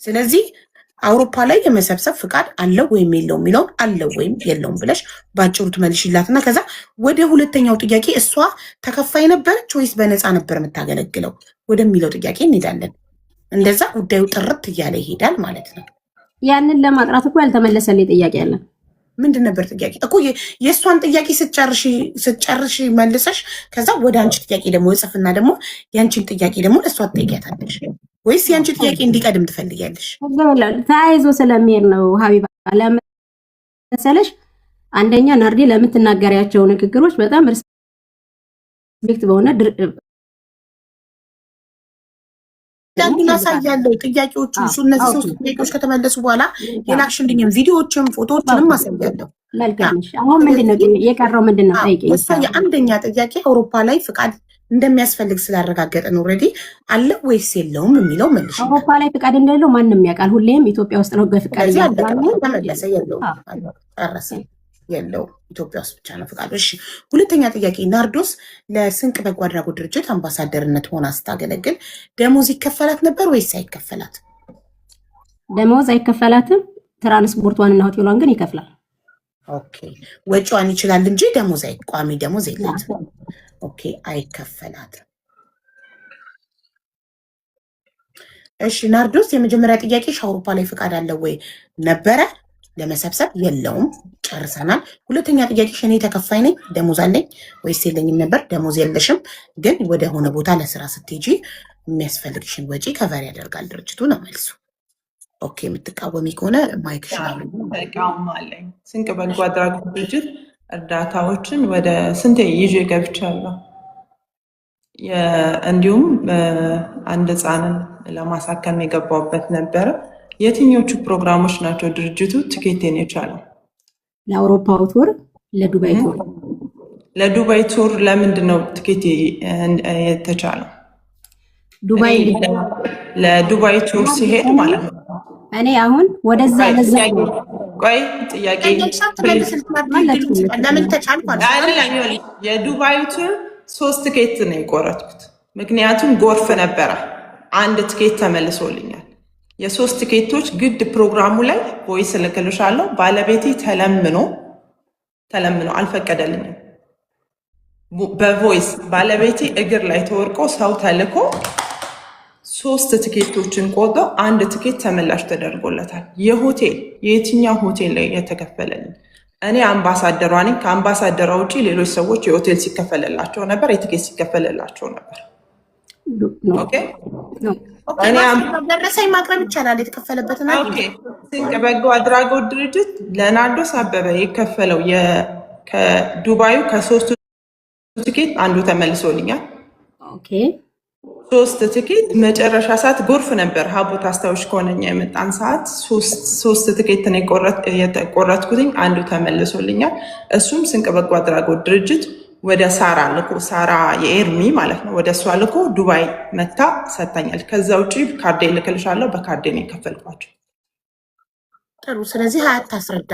ስለዚህ አውሮፓ ላይ የመሰብሰብ ፍቃድ አለው ወይም የለውም የሚለውን አለው ወይም የለውም ብለሽ ባጭሩ ትመልሽላትና ከዛ ወደ ሁለተኛው ጥያቄ እሷ ተከፋይ ነበረች ወይስ በነፃ ነበር የምታገለግለው ወደሚለው ጥያቄ እንሄዳለን። እንደዛ ጉዳዩ ጥርት እያለ ይሄዳል ማለት ነው። ያንን ለማጥራት እኮ ያልተመለሰልኝ ጥያቄ አለ። ምንድን ነበር ጥያቄ? እኮ የእሷን ጥያቄ ስትጨርሽ መልሰሽ ከዛ ወደ አንቺ ጥያቄ ደግሞ ጽፍና ደግሞ የአንቺን ጥያቄ ደግሞ ለእሷ ትጠይቂያታለሽ ወይስ የአንቺ ጥያቄ እንዲቀድም ትፈልጊያለሽ? ተያይዞ ስለሚሄድ ነው ሀቢባ። ለመሰለሽ አንደኛ ናርዲ ለምትናገሪያቸው ንግግሮች በጣም ሪስፔክት በሆነ ያንዱን አሳያለሁ። ጥያቄዎቹ እነዚህ 3 ጥያቄዎች ከተመለሱ በኋላ የላክሽልኝም ቪዲዮዎችም ፎቶዎችንም አሳያለሁ። መልካምሽ። አሁን ምንድነው የቀረው? ምንድነው ጠይቂኝ። የአንደኛ ጥያቄ አውሮፓ ላይ ፍቃድ እንደሚያስፈልግ ስላረጋገጠን ኦልሬዲ አለ ወይስ የለውም የሚለው መልሽ። አውሮፓ ላይ ፍቃድ እንደሌለው ማንም ያውቃል። ሁሌም ኢትዮጵያ ውስጥ ነው በፍቃድ ተመለሰ። የለውም ጨረሰ። የለውም ኢትዮጵያ ውስጥ ብቻ ነው ፍቃዱ። እሺ ሁለተኛ ጥያቄ ናርዶስ ለስንቅ በጎ አድራጎት ድርጅት አምባሳደርነት ሆና ስታገለግል ደሞዝ ይከፈላት ነበር ወይስ አይከፈላት? ደሞዝ አይከፈላትም። ትራንስፖርቷንና ሆቴሏን ግን ይከፍላል። ኦኬ ወጪዋን ይችላል እንጂ ደሞዝ ቋሚ ደሞዝ የላትም። ኦኬ አይከፈላትም። እሺ ናርዶስ የመጀመሪያ ጥያቄሽ አውሮፓ ላይ ፍቃድ አለው ወይ ነበረ ለመሰብሰብ? የለውም ጨርሰናል። ሁለተኛ ጥያቄሽ እኔ ተከፋይ ነኝ ደሞዝ አለኝ ወይስ የለኝም ነበር? ደሞዝ የለሽም፣ ግን ወደ ሆነ ቦታ ለስራ ስትሄጂ የሚያስፈልግሽን ወጪ ከቨር ያደርጋል ድርጅቱ ነው መልሱ። ኦኬ የምትቃወሚ ከሆነ ማይክ ተቃውማለኝ። ስንቅ በጎ አድራጎት ድርጅት እርዳታዎችን ወደ ስንቴ ይዤ ገብቻለሁ። እንዲሁም አንድ ህፃንን ለማሳከም የገባውበት ነበረ። የትኞቹ ፕሮግራሞች ናቸው ድርጅቱ ትኬቴን የቻለው? ለአውሮፓ ቱር፣ ለዱባይ ቱር። ለዱባይ ቱር ለምንድን ነው ትኬት የተቻለው? ለዱባይ ቱር ሲሄድ ማለት ነው። እኔ አሁን ወደዛ ቆይ ጥያቄ የዱባይ ቱር 3 ትኬት ነው የቆረጥኩት፣ ምክንያቱም ጎርፍ ነበረ። አንድ ትኬት ተመልሶልኛል። የ3 ትኬቶች ግድ ፕሮግራሙ ላይ ቮይስ እልክልሻለሁ። ባለቤቴ ተለምኖ አልፈቀደልኝም። በቮይስ ባለቤቴ እግር ላይ ተወርቆ ሰው ተልኮ 3 ትኬቶችን ቆርጦ 1 ትኬት ተመላሽ ተደርጎለታል። የየትኛው ሆቴል ላይ የተከፈለልኝ? እኔ አምባሳደሯ ነኝ። ከአምባሳደሯ ውጭ ሌሎች ሰዎች የሆቴል ሲከፈልላቸው ነበር፣ የትኬት ሲከፈልላቸው ነበር። ደረሰኝ ማቅረብ ይቻላል የተከፈለበትን። ስንቅ በጎ አድራጎት ድርጅት ለናርዶስ አበበ የከፈለው ከዱባዩ ከ3 ትኬት 1 ተመልሶልኛል። 3 ትኬት መጨረሻ ሰዓት ጎርፍ ነበር። ሀቡ ታስታውሽ ከሆነኛ የመጣን ሰዓት 3 ትኬት ነው የቆረጥኩትኝ፣ 1 ተመልሶልኛል። እሱም ስንቅ በጎ አድራጎት ድርጅት ወደ ሳራ ልኮ፣ ሳራ የኤርሚ ማለት ነው፣ ወደ እሷ ልኮ ዱባይ መታ ሰታኛል። ከዛ ውጭ ካርዴ ልክልሻለሁ፣ በካርዴ ነው የከፈልኳቸው። ጥሩ። ስለዚህ ሀያት ታስረዳ።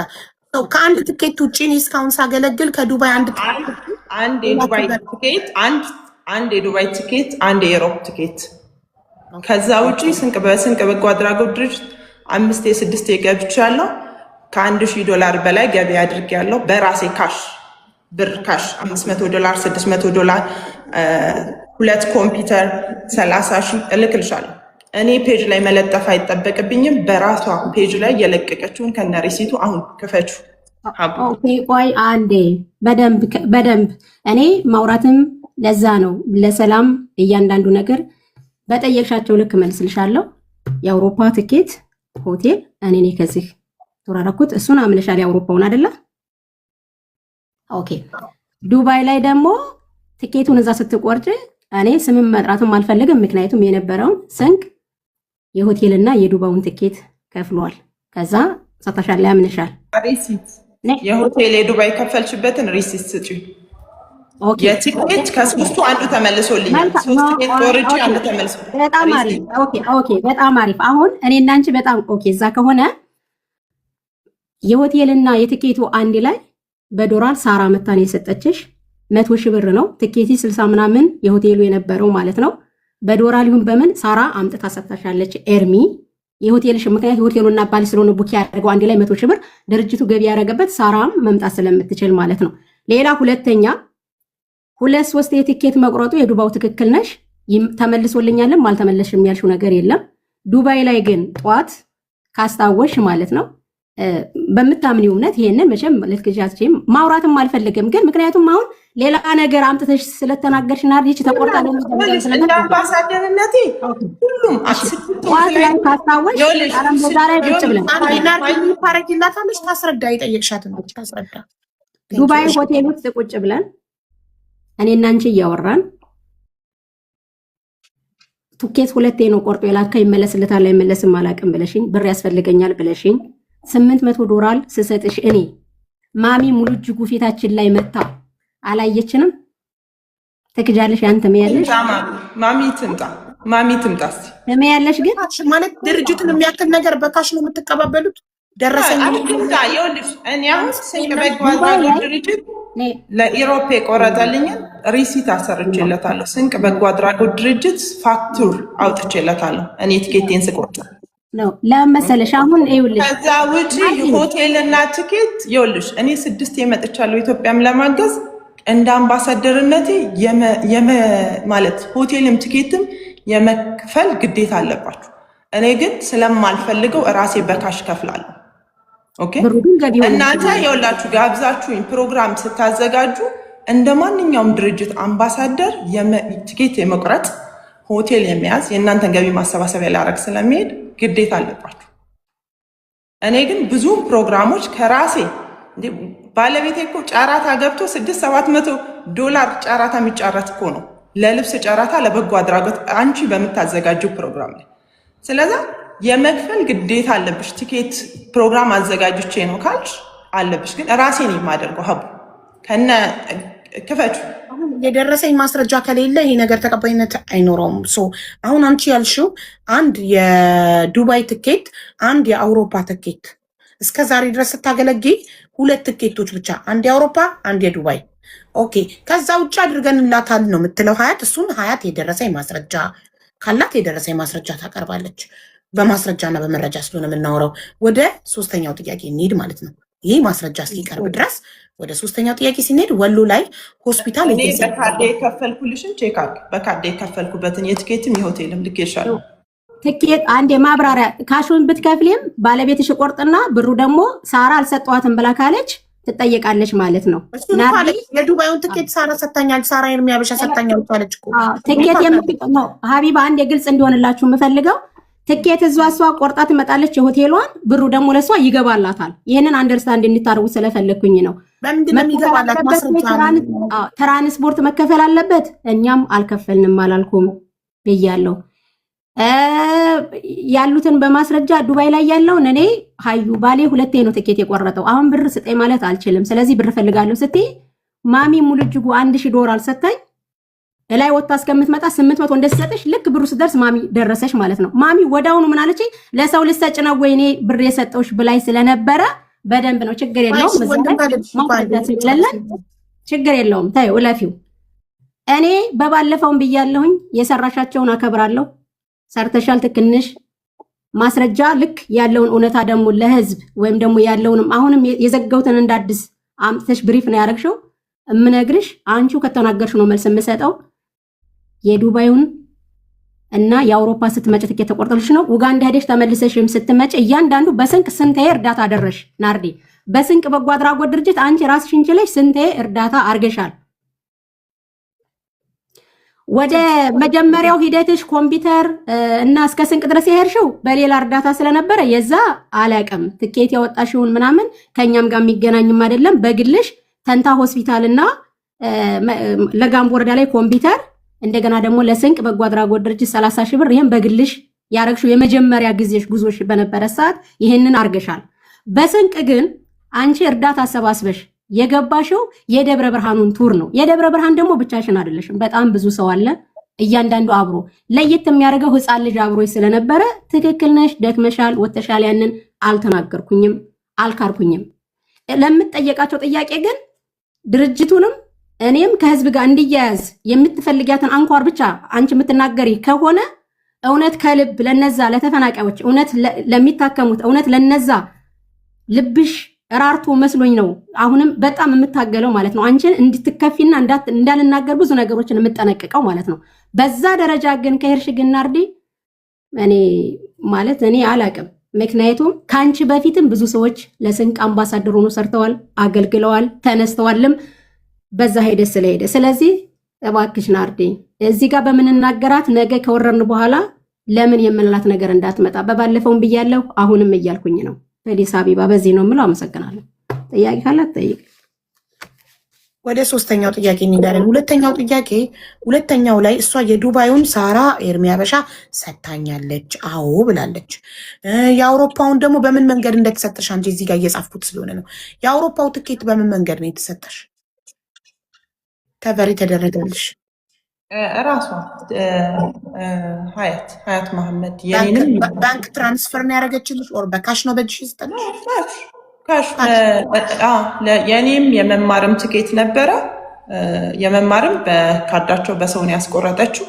ከአንድ ትኬት ውጭ እኔ እስካሁን ሳገለግል ከዱባይ አንድ የዱባይ ትኬት አንድ የዱባይ ትኬት፣ አንድ የኢሮፕ ትኬት። ከዛ ውጭ በስንቅ በጎ አድራጎት ድርጅት 5 የ6 ገብቻለሁ። $1,000 በላይ ገቢ አድርጌያለሁ በራሴ ብር ካሽ $500 $600 2 ኮምፒውተር 30,000 እልክልሻለሁ። እኔ ፔጅ ላይ መለጠፍ አይጠበቅብኝም። በራሷ ፔጅ ላይ የለቀቀችውን ከነ ሪሲቱ አሁን ክፈቹ። ቆይ አንዴ በደንብ እኔ ማውራትም ለዛ ነው ለሰላም እያንዳንዱ ነገር በጠየቅሻቸው ልክ መልስልሻለሁ። የአውሮፓ ትኬት ሆቴል እኔ ነኝ ከዚህ ተወራረኩት። እሱን አምልሻል የአውሮፓውን አይደለ? ኦኬ ዱባይ ላይ ደግሞ ትኬቱን እዛ ስትቆርጭ እኔ ስምም መጥራትም አልፈልግም፣ ምክንያቱም የነበረውን ስንቅ የሆቴልና የዱባውን ትኬት ከፍሏል። ከዛ ሰታሻል ያምንሻል። ሪሲት የሆቴል የዱባይ ከፈልሽበትን ሪሲት ስጪ። የትኬት ከ3ቱ 1 ተመልሶልኛል። 3 ትኬት ቆርጬ 1 ተመልሶልኛል። በጣም አሪፍ። ኦኬ በጣም አሪፍ። አሁን እኔ እና አንቺ በጣም ኦኬ። እዛ ከሆነ የሆቴልና የትኬቱ አንድ ላይ በዶላር ሳራ መታን የሰጠችሽ 100,000 ብር ነው። ትኬቲ 60 ምናምን የሆቴሉ የነበረው ማለት ነው። በዶላር ይሁን በምን ሳራ አምጥታ ሰጥታሻለች። ኤርሚ የሆቴልሽ ምክንያት የሆቴሉና ባል ስለሆነ ቡክ ያደርገው አንድ ላይ 100 ሺህ ብር ድርጅቱ ገቢ ያደረገበት ሳራም መምጣት ስለምትችል ማለት ነው። ሌላ ሁለተኛ 2-3 የቲኬት መቁረጡ የዱባው ትክክል ነሽ፣ ተመልሶልኛልም አልተመለሽም ያልሽው ነገር የለም። ዱባይ ላይ ግን ጠዋት ካስታወሽ ማለት ነው በምታምኒው እምነት ይሄንን መቼም ልትከጃችም ማውራትም አልፈልግም። ግን ምክንያቱም አሁን ሌላ ነገር አምጥተሽ ስለተናገርሽ ናርዲች ተቆርጣለች አምባሳደርነቴ ሁሉም ጠዋት ላይ ካስታወሽ አለም በዛሬ ቁጭ ብለን ናርዲ ታረጊላታለሽ ታስረዳ የጠየቅሻት ነው ታስረዳ ዱባይ ሆቴል ውስጥ ቁጭ ብለን እኔና አንቺ እያወራን ቱኬት 2 ነው ቆርጦ የላከ ይመለስልታል አይመለስም አላቅም ብለሽኝ ብር ያስፈልገኛል ብለሽኝ $800 ስሰጥሽ እኔ ማሚ ሙሉ እጅጉ ፊታችን ላይ መታ አላየችንም? ትክጃለሽ? አንተ መያለሽ ማሚ ትምጣ ተመያለሽ። ግን ማለት ድርጅቱን የሚያክል ነገር በካሽ ነው የምትቀባበሉት? ደረሰኝ እኔ አሁን ስንቅ በጎ ድርጅት ለኢሮፕ የቆረጠልኝን ሪሲት አሰርቼለታለሁ። ስንቅ በጎ አድራጎት ድርጅት ፋክቱር አውጥቼለታለሁ እኔ ቲኬቴን ስቆርጥ ነው ለመሰለሽ። አሁን ይኸውልሽ ከዛ ውጪ ሆቴል እና ቲኬት ይኸውልሽ እኔ 6 መጥቻለሁ ኢትዮጵያም ለማገዝ እንደ አምባሳደርነቴ ማለት ሆቴልም ቲኬትም የመክፈል ግዴታ አለባችሁ። እኔ ግን ስለማልፈልገው እራሴ በካሽ ከፍላለሁ። ኦኬ እናንተ ይኸውላችሁ ጋብዛችሁኝ ፕሮግራም ስታዘጋጁ እንደ ማንኛውም ድርጅት አምባሳደር ቲኬት የመቁረጥ ሆቴል የመያዝ የእናንተን ገቢ ማሰባሰቢያ ላረግ ስለሚሄድ ግዴታ አለባችሁ። እኔ ግን ብዙ ፕሮግራሞች ከራሴ ባለቤቴ እኮ ጨራታ ገብቶ $600-700 ጨራታ የሚጫረት እኮ ነው ለልብስ ጨራታ ለበጎ አድራጎት አንቺ በምታዘጋጀው ፕሮግራም ላይ። ስለዚህ የመክፈል ግዴታ አለብሽ። ቲኬት ፕሮግራም አዘጋጅቼ ነው ካልሽ አለብሽ። ግን ራሴ ነኝ የማደርገው ሀቡ ከነ ክፈቹ የደረሰኝ ማስረጃ ከሌለ ይሄ ነገር ተቀባይነት አይኖረውም። አሁን አንቺ ያልሽው አንድ የዱባይ ትኬት፣ አንድ የአውሮፓ ትኬት እስከ ዛሬ ድረስ ስታገለግይ 2 ትኬቶች ብቻ፣ አንድ የአውሮፓ አንድ የዱባይ። ኦኬ ከዛ ውጭ አድርገንላታል ነው የምትለው ሀያት። እሱን ሀያት የደረሰኝ ማስረጃ ካላት የደረሰኝ ማስረጃ ታቀርባለች። በማስረጃና በመረጃ ስለሆነ የምናወራው ወደ 3ኛው ጥያቄ እንሂድ ማለት ነው። ይህ ማስረጃ እስኪቀርብ ድረስ ወደ 3ኛው ጥያቄ ሲንሄድ ወሎ ላይ ሆስፒታል በካርድ የከፈልኩልሽን ቼክ አድርግ። በካርድ የከፈልኩበትን የትኬትም የሆቴልም ልኬሻለሁ። ትኬት አንድ የማብራሪያ ካሹን ብትከፍሊም ባለቤትሽ ቆርጥና ብሩ ደግሞ ሳራ አልሰጠዋትም ብላ ካለች ትጠየቃለች ማለት ነው። የዱባዩን ትኬት ሳራ ሰጣኛለች፣ ሳራ የሚያበሻ ሰጣኛለች አለች እኮ ትኬት የምትቀመው ሀቢባ አንድ የግልጽ እንዲሆንላችሁ የምፈልገው ትኬት እሷ ቆርጣ ትመጣለች የሆቴሏን፣ ብሩ ደግሞ ለሷ ይገባላታል። ይሄንን አንደርስታንድ እንድታርጉ ስለፈለኩኝ ነው። ትራንስፖርት መከፈል አለበት። እኛም አልከፈልንም አላልኩም ብያለሁ። ያሉትን በማስረጃ ዱባይ ላይ ያለውን እኔ ሀዩ ባሌ 2 ነው ትኬት የቆረጠው። አሁን ብር ስጠኝ ማለት አልችልም። ስለዚህ ብር ፈልጋለሁ ስትይ ማሚ ሙሉ እጅጉ $1000 ሰጠኝ እላይ ወጣ እስከምትመጣ 800 እንደሰጠሽ ልክ ብሩ ስደርስ ማሚ ደረሰሽ ማለት ነው። ማሚ ወዳውኑ ምን አለች? ለሰው ልሰጭ ነው ወይ እኔ ብር የሰጠውሽ ብላይ ስለነበረ በደንብ ነው ችግር የለውም። ችግር የለውም ታዩ ለፊው እኔ በባለፈውም ብያለሁኝ የሰራሻቸውን አከብራለሁ። ሰርተሻል ትክንሽ ማስረጃ ልክ ያለውን እውነታ ደግሞ ለህዝብ ወይም ደግሞ ያለውንም አሁንም የዘገውትን እንዳድስ አምጥተሽ ብሪፍ ነው ያደረግሽው። እምነግርሽ አንቺው ከተናገርሽ ነው መልስ የምሰጠው። የዱባዩን እና የአውሮፓ ስትመጭ ትኬት ተቆርጠልሽ ነው። ኡጋንዳ ሄደሽ ተመልሰሽም ስትመጭ እያንዳንዱ በስንቅ ስንቴ እርዳታ አደረሽ ናርዲ? በስንቅ በጎ አድራጎት ድርጅት አንቺ ራስሽን ችለሽ ስንቴ እርዳታ አርገሻል? ወደ መጀመሪያው ሂደትሽ ኮምፒውተር እና እስከ ስንቅ ድረስ የሄድሽው በሌላ እርዳታ ስለነበረ የዛ አላቅም ትኬት ያወጣሽውን ምናምን ከኛም ጋር የሚገናኝም አይደለም። በግልሽ ተንታ ሆስፒታል እና ለጋምቦ ወረዳ ላይ ኮምፒውተር እንደገና ደግሞ ለስንቅ በጎ አድራጎት ድርጅት 30 ሺህ ብር ይሄን በግልሽ ያረግሽው የመጀመሪያ ጊዜሽ ጉዞሽ በነበረ ሰዓት ይሄንን አርገሻል። በስንቅ ግን አንቺ እርዳታ አሰባስበሽ የገባሽው የደብረ ብርሃኑን ቱር ነው። የደብረ ብርሃን ደግሞ ብቻሽን አይደለሽም፣ በጣም ብዙ ሰው አለ። እያንዳንዱ አብሮ ለየት የሚያደርገው ህፃን ልጅ አብሮሽ ስለነበረ ትክክል ነሽ፣ ደክመሻል፣ ወተሻል። ያንን አልተናገርኩኝም፣ አልካርኩኝም። ለምትጠየቃቸው ጥያቄ ግን ድርጅቱንም እኔም ከህዝብ ጋር እንዲያያዝ የምትፈልጊያትን አንኳር ብቻ አንቺ የምትናገሪ ከሆነ እውነት ከልብ ለነዛ ለተፈናቃዮች እውነት ለሚታከሙት እውነት ለነዛ ልብሽ ራርቶ መስሎኝ ነው አሁንም በጣም የምታገለው ማለት ነው። አንቺን እንድትከፊና እንዳልናገር ብዙ ነገሮችን የምጠነቅቀው ማለት ነው። በዛ ደረጃ ግን ከሄድሽ ግን ናርዲ እኔ ማለት እኔ አላቅም። ምክንያቱም ከአንቺ በፊትም ብዙ ሰዎች ለስንቅ አምባሳደር ሆኖ ሰርተዋል፣ አገልግለዋል፣ ተነስተዋልም በዛ ሄደ ስለሄደ። ስለዚህ እባክሽ ናርዲ እዚህ ጋር በምንናገራት ነገ ከወረርን በኋላ ለምን የምንላት ነገር እንዳትመጣ በባለፈውም ብያለሁ፣ አሁንም እያልኩኝ ነው። ፕሊስ ሀቢባ በዚህ ነው የምለው። አመሰግናለሁ። ጥያቄ ካላት ጠይቅ። ወደ ሶስተኛው ጥያቄ እንሄዳለን። ሁለተኛው ላይ እሷ የዱባዩን ሳራ ኤርሚ ሀበሻ ሰታኛለች፣ አዎ ብላለች። የአውሮፓውን ደግሞ በምን መንገድ እንደተሰጠሽ አንቺ እዚህ ጋር እየጻፍኩት ስለሆነ ነው። የአውሮፓው ትኬት በምን መንገድ ነው የተሰጠሽ? ከቨር የተደረገልሽ ራሷ ሀያት መሐመድ የኔንም ባንክ ትራንስፈር ነው ያደረገችልሽ? ኦር በካሽ ነው በእጅሽ ይስጠልሽ? ካሽ። የኔም የመማርም ትኬት ነበረ። የመማርም በካርዳቸው በሰው ነው ያስቆረጠችው።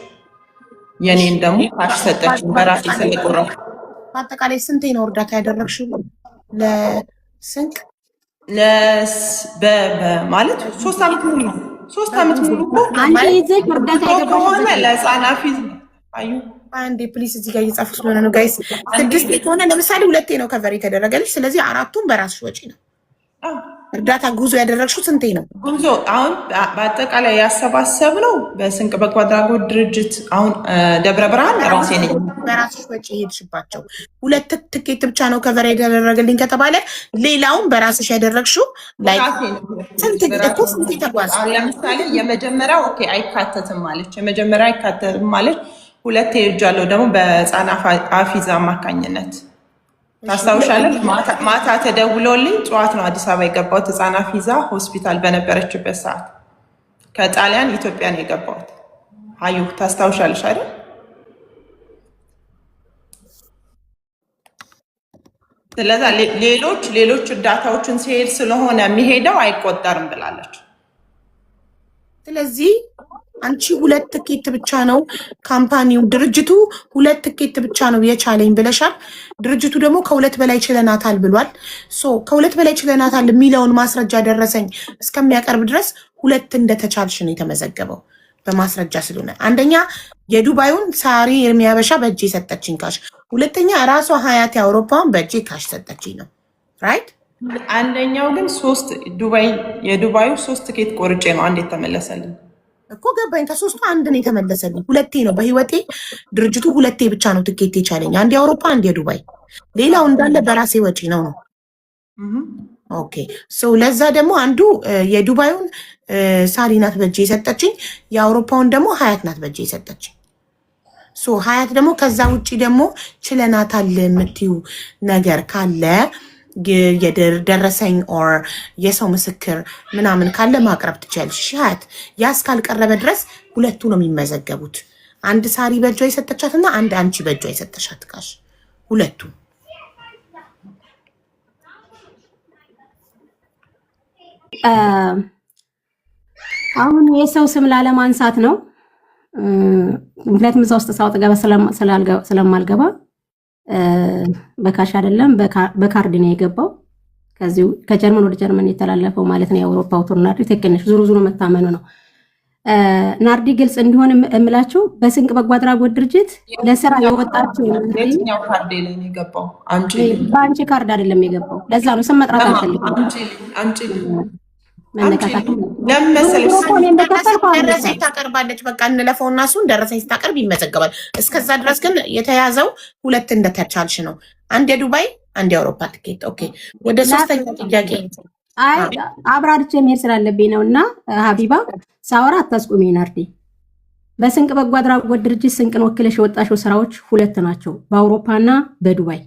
የኔን ደግሞ ካሽ ሰጠችው በራሴ ስለቆረጠ። በአጠቃላይ ስንቴ ነው እርዳታ ያደረግሽው ለስንቅ? ማለት 3 ዓመት ሙሉ ከሆነ ለህፃናት ፊዝ አዩ። አንዴ ፕሊስ እዚህ ጋር እየጻፉ ስለሆነ ነው ጋይስ። 6 ከሆነ ለምሳሌ 2 ነው ከቨር የተደረገልሽ። ስለዚህ 4ቱም በራስሽ ወጪ ነው። እርዳታ ጉዞ ያደረግሽው ስንቴ ነው? ጉዞ አሁን በአጠቃላይ ያሰባሰብነው በስንቅ በጎ አድራጎት ድርጅት አሁን ደብረ ብርሃን ራሴ ነኝ። በራስሽ ወጪ ሄድሽባቸው 2 ትኬት ብቻ ነው ከቨር የተደረገልኝ ከተባለ ሌላውን በራስሽ ያደረግሽው ላይ ስንት ተጓዝ? ለምሳሌ የመጀመሪያው ኦኬ አይካተትም ማለች። የመጀመሪያ አይካተትም ማለች። 2 ሄጃለሁ ደግሞ በህፃናት አፊዛ አማካኝነት ታስታውሻለሽ? ማታ ተደውሎልኝ ጠዋት ነው አዲስ አበባ የገባሁት። ህፃናት ፊዛ ሆስፒታል በነበረችበት ሰዓት ከጣሊያን ኢትዮጵያ ነው የገባሁት። አዩ ታስታውሻለሽ አይደል? ስለዛ ሌሎች እርዳታዎችን ሲሄድ ስለሆነ የሚሄደው አይቆጠርም ብላለች። ስለዚህ አንቺ 2 ትኬት ብቻ ነው ካምፓኒው ድርጅቱ 2 ትኬት ብቻ ነው የቻለኝ ብለሻል። ድርጅቱ ደግሞ ከ2 በላይ ችለናታል ብሏል። ከ2 በላይ ችለናታል የሚለውን ማስረጃ ደረሰኝ እስከሚያቀርብ ድረስ 2 እንደተቻልሽ ነው የተመዘገበው በማስረጃ ስለሆነ፣ አንደኛ የዱባዩን ሳሪ ኤርሚ ሀበሻ በእጄ ሰጠችኝ ካሽ፣ ሁለተኛ ራሷ ሀያት የአውሮፓውን በእጄ ካሽ ሰጠችኝ ነው ራይት። አንደኛው ግን የዱባዩ 3 ትኬት ቆርጬ ነው አንድ የተመለሰልኝ እኮ ገባኝ። ከ3ቱ አንድ ነው የተመለሰልኝ። 2 ነው በህይወቴ ድርጅቱ 2 ብቻ ነው ትኬት የቻለኝ፣ አንድ የአውሮፓ አንድ የዱባይ፣ ሌላው እንዳለ በራሴ ወጪ ነው። ኦኬ ለዛ ደግሞ አንዱ የዱባዩን ሳሪ ናት በእጄ የሰጠችኝ፣ የአውሮፓውን ደግሞ ሀያት ናት በእጄ የሰጠችኝ። ሀያት ደግሞ ከዛ ውጭ ደግሞ ችለናታል የምትዩ ነገር ካለ የደረሰኝ ኦር የሰው ምስክር ምናምን ካለ ማቅረብ ትችያለሽ። ሀያት ያ እስካልቀረበ ድረስ 2ቱ ነው የሚመዘገቡት። አንድ ሳሪ በእጇ የሰጠቻት እና አንድ አንቺ በእጇ የሰጠሻት ካሽ 2ቱ። አሁን የሰው ስም ላለማንሳት ነው፣ ምክንያቱም እዛ ውስጥ ሳውጥ ገባ ስለማልገባ በካሽ አይደለም በካርድ ነው የገባው። ከዚሁ ከጀርመን ወደ ጀርመን የተላለፈው ማለት ነው። የአውሮፓው ቱር ናርዲ ትክክል ዙሩ መታመኑ ነው። ናርዲ ግልጽ እንዲሆን የምላችሁ በስንቅ በጎ አድራጎት ድርጅት ለስራ የወጣችው በአንቺ ካርድ አይደለም የገባው። ለዛ ነው ስም መጥራት አልፈልግም። ደረሰኝ ታቀርባለች። በቃ እንለፈውና እሱን ደረሰኝ ስታቀርብ ይመዘገባል። እስከዛ ድረስ ግን የተያዘው 2 እንደተቻልሽ ነው። አንድ የዱባይ አንድ የአውሮፓ ትኬት። ኦኬ ወደ 3ኛው ጥያቄ አብራርቼ መሄድ ስላለብኝ ነው። እና ሀቢባ ሳወራ አታስቁሚ ናርዲ። በስንቅ በጎ አድራጎት ድርጅት ስንቅን ወክለሽ የወጣሽው ስራዎች 2 ናቸው፣ በአውሮፓና በዱባይ።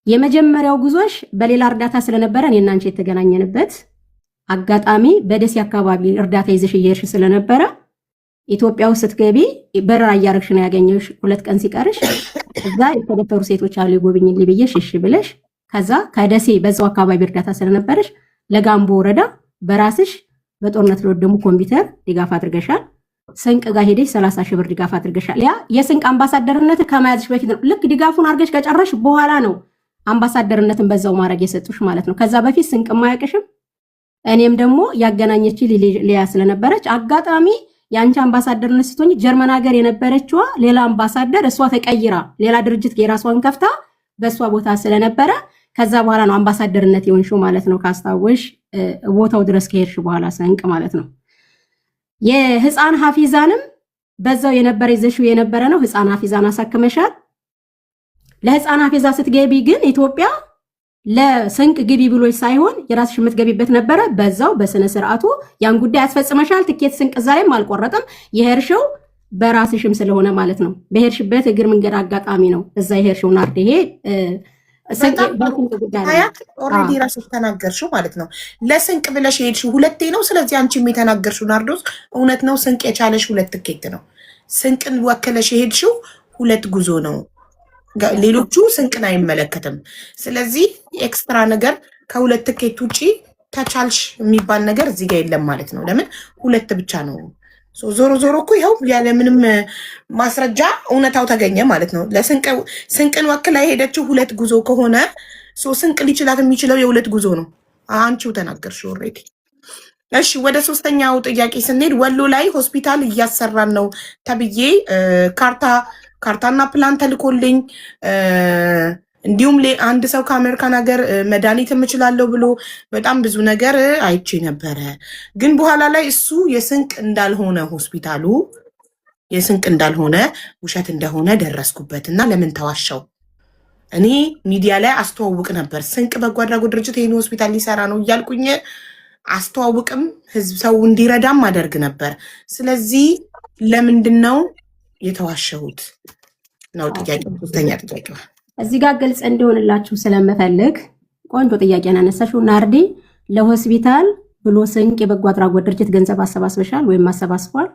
የመጀመሪያው ጉዞሽ በሌላ እርዳታ ስለነበረ እኔና አንቺ የተገናኘንበት አጋጣሚ በደሴ አካባቢ እርዳታ ይዘሽ እየሄድሽ ስለነበረ ኢትዮጵያ ውስጥ ስትገቢ በረራ እያረግሽ ነው ያገኘሽ። 2 ቀን ሲቀርሽ እዛ የተደፈሩ ሴቶች አሉ ይጎብኝልኝ ብዬሽ እሺ ብለሽ ከዛ ከደሴ በዛው አካባቢ እርዳታ ስለነበረሽ ለጋምቦ ወረዳ በራስሽ በጦርነት ለወደሙ ኮምፒውተር ድጋፍ አድርገሻል። ስንቅ ጋር ሄደሽ 30 ሺህ ብር ድጋፍ አድርገሻል። ያ የስንቅ አምባሳደርነት ከመያዝሽ በፊት ነው። ልክ ድጋፉን አድርገሽ ከጨረሽ በኋላ ነው አምባሳደርነትን በዛው ማድረግ የሰጡሽ ማለት ነው። ከዛ በፊት ስንቅ ማያውቅሽም። እኔም ደግሞ ያገናኘች ሊያ ስለነበረች አጋጣሚ የአንቺ አምባሳደርነት ስትሆኝ ጀርመን ሀገር የነበረችዋ ሌላ አምባሳደር እሷ ተቀይራ ሌላ ድርጅት የራሷን ከፍታ በእሷ ቦታ ስለነበረ ከዛ በኋላ ነው አምባሳደርነት የሆንሽው ማለት ነው። ካስታወሽ ቦታው ድረስ ከሄድሽ በኋላ ስንቅ ማለት ነው። የህፃን ሀፊዛንም በዛው የነበረ ይዘሽው የነበረ ነው። ህፃን ሀፊዛን አሳክመሻል። ለህፃን ሀፊዛ ስትገቢ ግን ኢትዮጵያ ለስንቅ ግቢ ብሎች ሳይሆን የራስሽ የምትገቢበት ነበረ። በዛው በስነ ስርዓቱ ያን ጉዳይ አስፈጽመሻል። ትኬት ስንቅ እዛ ላይም አልቆረጥም። የሄድሽው በራስሽም ስለሆነ ማለት ነው። በሄድሽበት እግር መንገድ አጋጣሚ ነው እዛ የሄድሽው ናርዲ። ይሄ ሀያት ኦልሬዲ ራስሽ ተናገርሽው ማለት ነው። ለስንቅ ብለሽ የሄድሽው ሁለቴ ነው። ስለዚህ አንቺም የተናገርሽው ናርዶስ እውነት ነው። ስንቅ የቻለሽ 2 ትኬት ነው። ስንቅን ወከለሽ የሄድሽው 2 ጉዞ ነው። ሌሎቹ ስንቅን አይመለከትም። ስለዚህ ኤክስትራ ነገር ከ2 ትኬት ውጪ ተቻልሽ የሚባል ነገር እዚህ ጋር የለም ማለት ነው። ለምን 2 ብቻ ነው። ዞሮ ዞሮ እኮ ይኸው ያለ ምንም ማስረጃ እውነታው ተገኘ ማለት ነው። ስንቅን ወክላ የሄደችው 2 ጉዞ ከሆነ ስንቅ ሊችላት የሚችለው የ2 ጉዞ ነው። አንቺው ተናገርሽ ኦልሬዲ። እሺ ወደ 3ኛው ጥያቄ ስንሄድ ወሎ ላይ ሆስፒታል እያሰራን ነው ተብዬ ካርታና ፕላን ተልኮልኝ እንዲሁም አንድ ሰው ከአሜሪካን ሀገር መድኃኒት እምችላለሁ ብሎ በጣም ብዙ ነገር አይቼ ነበረ። ግን በኋላ ላይ እሱ የስንቅ እንዳልሆነ ሆስፒታሉ የስንቅ እንዳልሆነ ውሸት እንደሆነ ደረስኩበት እና ለምን ተዋሻው? እኔ ሚዲያ ላይ አስተዋውቅ ነበር። ስንቅ በጎ አድራጎት ድርጅት ይህን ሆስፒታል ሊሰራ ነው እያልኩኝ አስተዋውቅም ህዝብ ሰው እንዲረዳም አደርግ ነበር። ስለዚህ ለምንድን ነው የተዋሸሁት ነው ጥያቄ። 3ኛ ጥያቄ እዚህ ጋር ግልጽ እንዲሆንላችሁ ስለምፈልግ ቆንጆ ጥያቄ አነሳሽው ናርዲ። ለሆስፒታል ብሎ ስንቅ የበጎ አድራጎት ድርጅት ገንዘብ አሰባስበሻል ወይም አሰባስቧል?